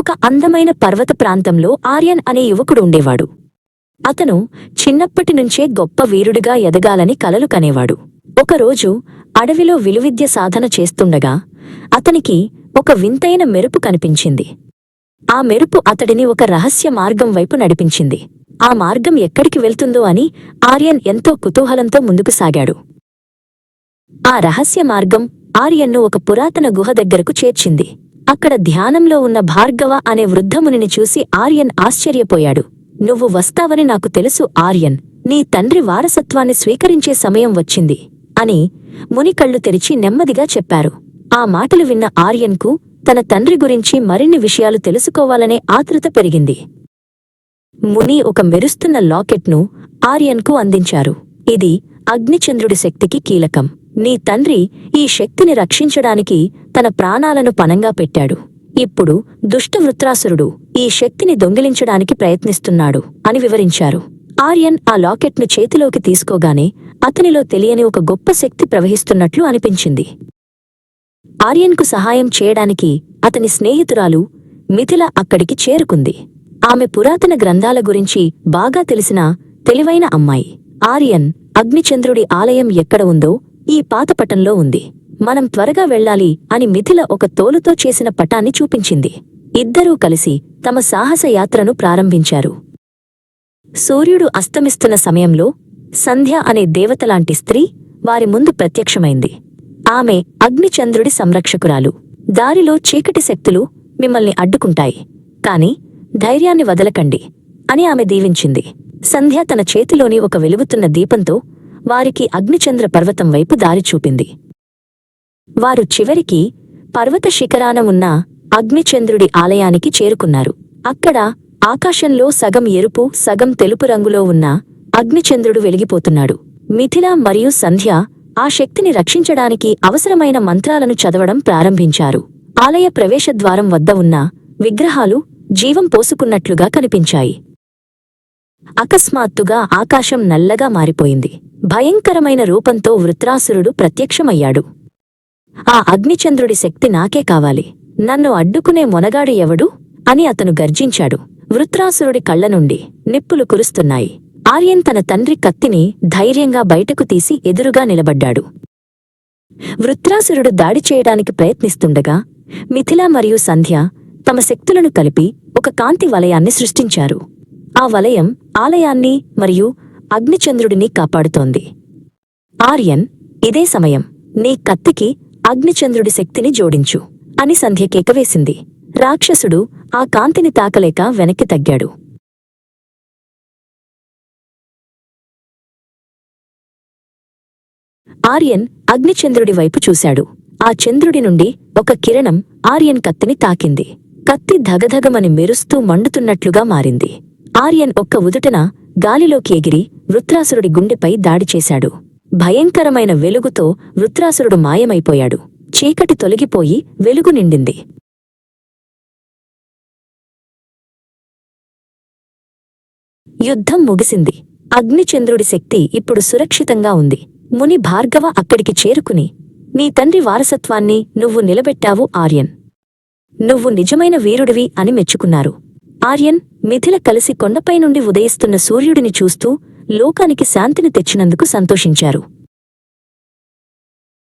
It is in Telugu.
ఒక అందమైన పర్వత ప్రాంతంలో ఆర్యన్ అనే యువకుడు ఉండేవాడు. అతను చిన్నప్పటినుంచే గొప్ప వీరుడిగా ఎదగాలని కలలు కనేవాడు. ఒకరోజు అడవిలో విలువిద్య సాధన చేస్తుండగా అతనికి ఒక వింతైన మెరుపు కనిపించింది. ఆ మెరుపు అతడిని ఒక రహస్య మార్గం వైపు నడిపించింది. ఆ మార్గం ఎక్కడికి వెళ్తుందో అని ఆర్యన్ ఎంతో కుతూహలంతో ముందుకు సాగాడు. ఆ రహస్య మార్గం ఆర్యన్ను ఒక పురాతన గుహ దగ్గరకు చేర్చింది. అక్కడ ధ్యానంలో ఉన్న భార్గవ అనే వృద్ధమునిని చూసి ఆర్యన్ ఆశ్చర్యపోయాడు. "నువ్వు వస్తావని నాకు తెలుసు ఆర్యన్. నీ తండ్రి వారసత్వాన్ని స్వీకరించే సమయం వచ్చింది" అని ముని కళ్ళు తెరిచి నెమ్మదిగా చెప్పారు. ఆ మాటలు విన్న ఆర్యన్కు తన తండ్రి గురించి మరిన్ని విషయాలు తెలుసుకోవాలనే ఆతృత పెరిగింది. ముని ఒక మెరుస్తున్న లాకెట్ను ఆర్యన్కు అందించారు. "ఇది అగ్నిచంద్రుడి శక్తికి కీలకం. నీ తండ్రి ఈ శక్తిని రక్షించడానికి తన ప్రాణాలను పణంగా పెట్టాడు. ఇప్పుడు దుష్ట వృత్రాసురుడు ఈ శక్తిని దొంగిలించడానికి ప్రయత్నిస్తున్నాడు" అని వివరించారు. ఆర్యన్ ఆ లాకెట్ను చేతిలోకి తీసుకోగానే అతనిలో తెలియని ఒక గొప్ప శక్తి ప్రవహిస్తున్నట్లు అనిపించింది. ఆర్యన్కు సహాయం చేయడానికి అతని స్నేహితురాలు మిథిల అక్కడికి చేరుకుంది. ఆమె పురాతన గ్రంథాల గురించి బాగా తెలిసిన తెలివైన అమ్మాయి. "ఆర్యన్, అగ్నిచంద్రుడి ఆలయం ఎక్కడ ఉందో ఈ పాతపటంలో ఉంది. మనం త్వరగా వెళ్ళాలి" అని మిథిల ఒక తోలుతో చేసిన పటాన్ని చూపించింది. ఇద్దరూ కలిసి తమ సాహస యాత్రను ప్రారంభించారు. సూర్యుడు అస్తమిస్తున్న సమయంలో సంధ్య అనే దేవతలాంటి స్త్రీ వారి ముందు ప్రత్యక్షమైంది. ఆమె అగ్నిచంద్రుడి సంరక్షకురాలు. "దారిలో చీకటి శక్తులు మిమ్మల్ని అడ్డుకుంటాయి, కాని ధైర్యాన్ని వదలకండి" అని ఆమె దీవించింది. సంధ్య తన చేతిలోని ఒక వెలుగుతున్న దీపంతో వారికి అగ్నిచంద్ర పర్వతం వైపు దారి చూపింది. వారు చివరికి పర్వత శిఖరాన ఉన్న అగ్నిచంద్రుడి ఆలయానికి చేరుకున్నారు. అక్కడ ఆకాశంలో సగం ఎరుపు సగం తెలుపు రంగులో ఉన్న అగ్నిచంద్రుడు వెలిగిపోతున్నాడు. మిథిల మరియు సంధ్య ఆ శక్తిని రక్షించడానికి అవసరమైన మంత్రాలను చదవడం ప్రారంభించారు. ఆలయ ప్రవేశద్వారం వద్ద ఉన్న విగ్రహాలు జీవం పోసుకున్నట్లుగా కనిపించాయి. అకస్మాత్తుగా ఆకాశం నల్లగా మారిపోయింది. భయంకరమైన రూపంతో వృత్రాసురుడు ప్రత్యక్షమయ్యాడు. "ఆ అగ్నిచంద్రుడి శక్తి నాకే కావాలి. నన్ను అడ్డుకునే మొనగాడు ఎవడు?" అని అతను గర్జించాడు. వృత్రాసురుడి కళ్ల నుండి నిప్పులు కురుస్తున్నాయి. ఆర్యన్ తన తండ్రి కత్తిని ధైర్యంగా బయటకు తీసి ఎదురుగా నిలబడ్డాడు. వృత్రాసురుడు దాడి చేయడానికి ప్రయత్నిస్తుండగా మిథిల మరియు సంధ్య తమ శక్తులను కలిపి ఒక కాంతి వలయాన్ని సృష్టించారు. ఆ వలయం ఆలయాన్ని మరియు అగ్నిచంద్రుడిని కాపాడుతోంది. "ఆర్యన్, ఇదే సమయం. నీ కత్తికి అగ్నిచంద్రుడి శక్తిని జోడించు" అని సంధ్య కేకవేసింది. రాక్షసుడు ఆ కాంతిని తాకలేక వెనక్కి తగ్గాడు. ఆర్యన్ అగ్నిచంద్రుడి వైపు చూశాడు. ఆ చంద్రుడి నుండి ఒక కిరణం ఆర్యన్ కత్తిని తాకింది. కత్తి ధగధగమని మెరుస్తూ మండుతున్నట్లుగా మారింది. ఆర్యన్ ఒక్క ఉదుటన గాలిలోకి ఎగిరి వృత్రాసురుడి గుండెపై దాడి చేశాడు. భయంకరమైన వెలుగుతో వృత్రాసురుడు మాయమైపోయాడు. చీకటి తొలగిపోయి వెలుగు నిండింది. యుద్ధం ముగిసింది. అగ్నిచంద్రుడి శక్తి ఇప్పుడు సురక్షితంగా ఉంది. ముని భార్గవ అక్కడికి చేరుకుని, "నీ తండ్రి వారసత్వాన్ని నువ్వు నిలబెట్టావు ఆర్యన్. నువ్వు నిజమైన వీరుడివి" అని మెచ్చుకున్నారు. ఆర్యన్, మిథిల కలిసి కొండపై నుండి ఉదయిస్తున్న సూర్యుడిని చూస్తూ లోకానికి శాంతిని తెచ్చినందుకు సంతోషించారు.